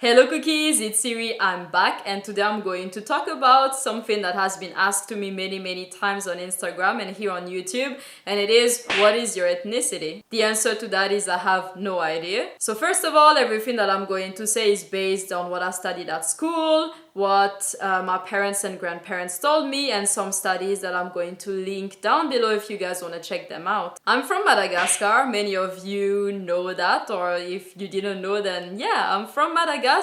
Hello cookies, it's Siri, I'm back, and today I'm going to talk about something that has been asked to me many times on Instagram and here on YouTube, and it is, what is your ethnicity? The answer to that is I have no idea. So first of all, everything that I'm going to say is based on what I studied at school, what my parents and grandparents told me, and some studies that I'm going to link down below if you guys want to check them out. I'm from Madagascar, many of you know that, or if you didn't know, then yeah, I'm from Madagascar.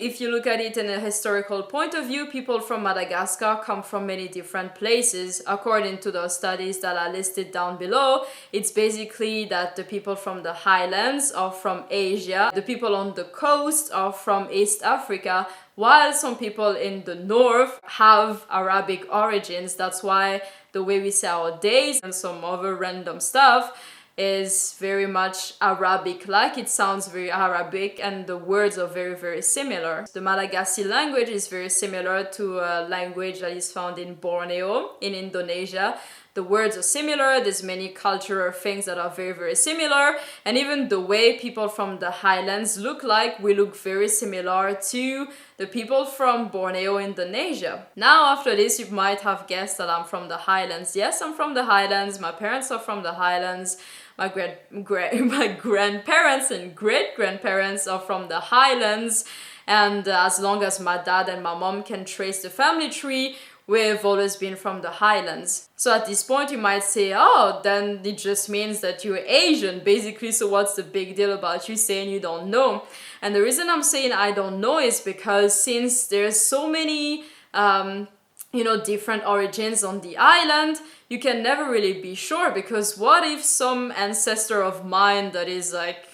If you look at it in a historical point of view, people from Madagascar come from many different places. According to those studies that are listed down below, it's basically that the people from the Highlands are from Asia, the people on the coast are from East Africa, while some people in the north have Arabic origins. That's why the way we say our days and some other random stuff is very much Arabic-like. It sounds very Arabic and the words are very similar. The Malagasy language is very similar to a language that is found in Borneo in Indonesia. The words are similar, there's many cultural things that are very similar, and even the way people from the Highlands look like, we look very similar to the people from Borneo, Indonesia. Now after this, you might have guessed that I'm from the Highlands. Yes, I'm from the Highlands, my parents are from the Highlands, my grandparents and great-grandparents are from the Highlands, and as long as my dad and my mom can trace the family tree, we've always been from the Highlands. So at this point you might say, oh, then it just means that you're Asian, basically, so what's the big deal about you saying you don't know? And the reason I'm saying I don't know is because since there's so many different origins on the island, you can never really be sure, because what if some ancestor of mine that is like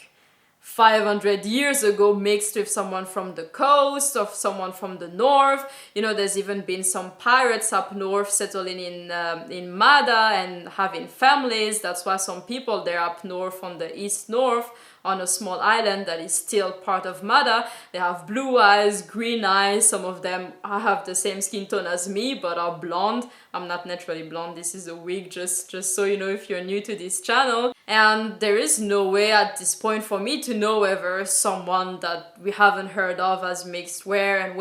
500 years ago mixed with someone from the coast or someone from the north? There's even been some pirates up north settling in Mada and having families. That's why some people there up north on the east north on a small island that is still part of Mada, they have blue eyes, green eyes. Some of them have the same skin tone as me but are blonde. I'm not naturally blonde, this is a wig, just so you know if you're new to this channel. And there is no way at this point for me to know whether someone that we haven't heard of has mixed where.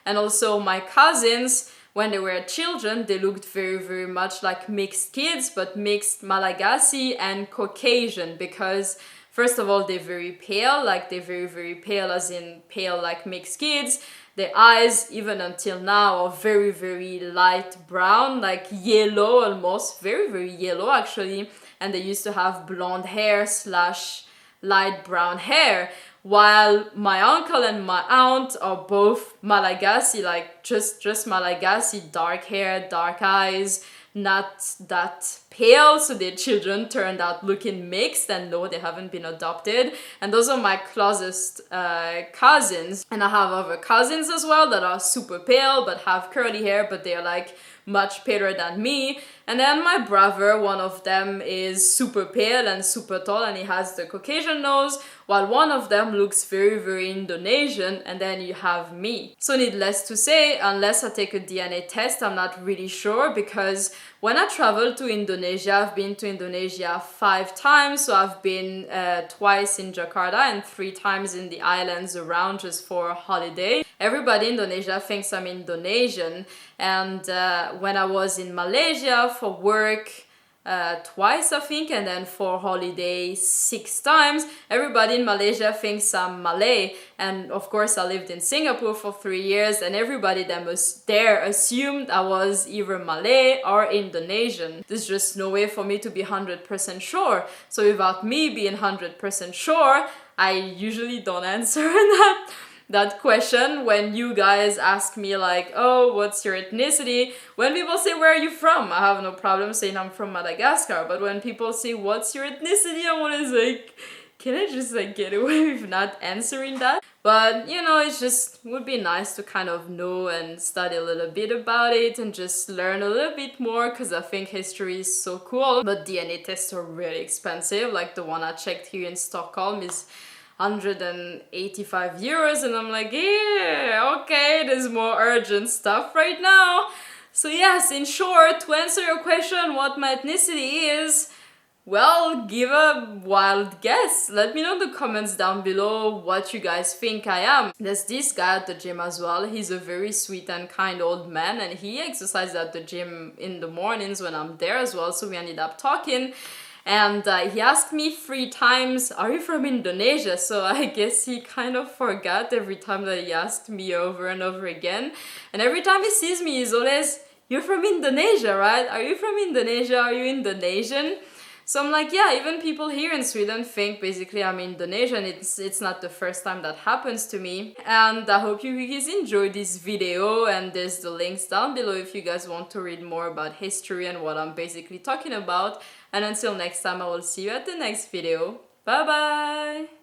And also my cousins, when they were children, they looked very much like mixed kids, but mixed Malagasy and Caucasian, because first of all, they're very pale, like they're very pale as in pale like mixed kids. Their eyes, even until now, are very light brown, like yellow almost, very yellow actually. And they used to have blonde hair / light brown hair, while my uncle and my aunt are both Malagasy, like just Malagasy, dark hair, dark eyes, not that pale, so their children turned out looking mixed, and no, they haven't been adopted. And those are my closest cousins. And I have other cousins as well that are super pale but have curly hair, but they're like much paler than me. And then my brother, one of them is super pale and super tall and he has the Caucasian nose, while one of them looks very Indonesian, and then you have me. So needless to say, unless I take a DNA test, I'm not really sure, because when I travel to Indonesia, I've been to Indonesia 5 times, so I've been twice in Jakarta and 3 times in the islands around just for a holiday. Everybody in Indonesia thinks I'm Indonesian, and when I was in Malaysia for work twice I think, and then for holiday 6 times, everybody in Malaysia thinks I'm Malay. And of course I lived in Singapore for 3 years, and everybody that was there assumed I was either Malay or Indonesian. There's just no way for me to be 100% sure. So without me being 100% sure, I usually don't answer that question when you guys ask me like, oh, what's your ethnicity? When people say, where are you from? I have no problem saying I'm from Madagascar. But when people say, what's your ethnicity? I'm always like, can I just like get away with not answering that? But it's just would be nice to kind of know and study a little bit about it and just learn a little bit more, because I think history is so cool. But DNA tests are really expensive. Like the one I checked here in Stockholm is 185 euros, and I'm like, yeah, okay, there's more urgent stuff right now. So yes, in short, to answer your question what my ethnicity is, Well, give a wild guess. Let me know in the comments down below what you guys think I am. There's this guy at the gym as well. He's a very sweet and kind old man, and he exercises at the gym in the mornings when I'm there as well, so we ended up talking. And he asked me 3 times, are you from Indonesia? So I guess he kind of forgot every time that he asked me over and over again. And every time he sees me, he's always, you're from Indonesia, right? Are you from Indonesia? Are you Indonesian? So I'm like, yeah, even people here in Sweden think basically I'm Indonesian. It's not the first time that happens to me. And I hope you guys enjoyed this video, and there's the links down below if you guys want to read more about history and what I'm basically talking about. And until next time, I will see you at the next video. Bye bye!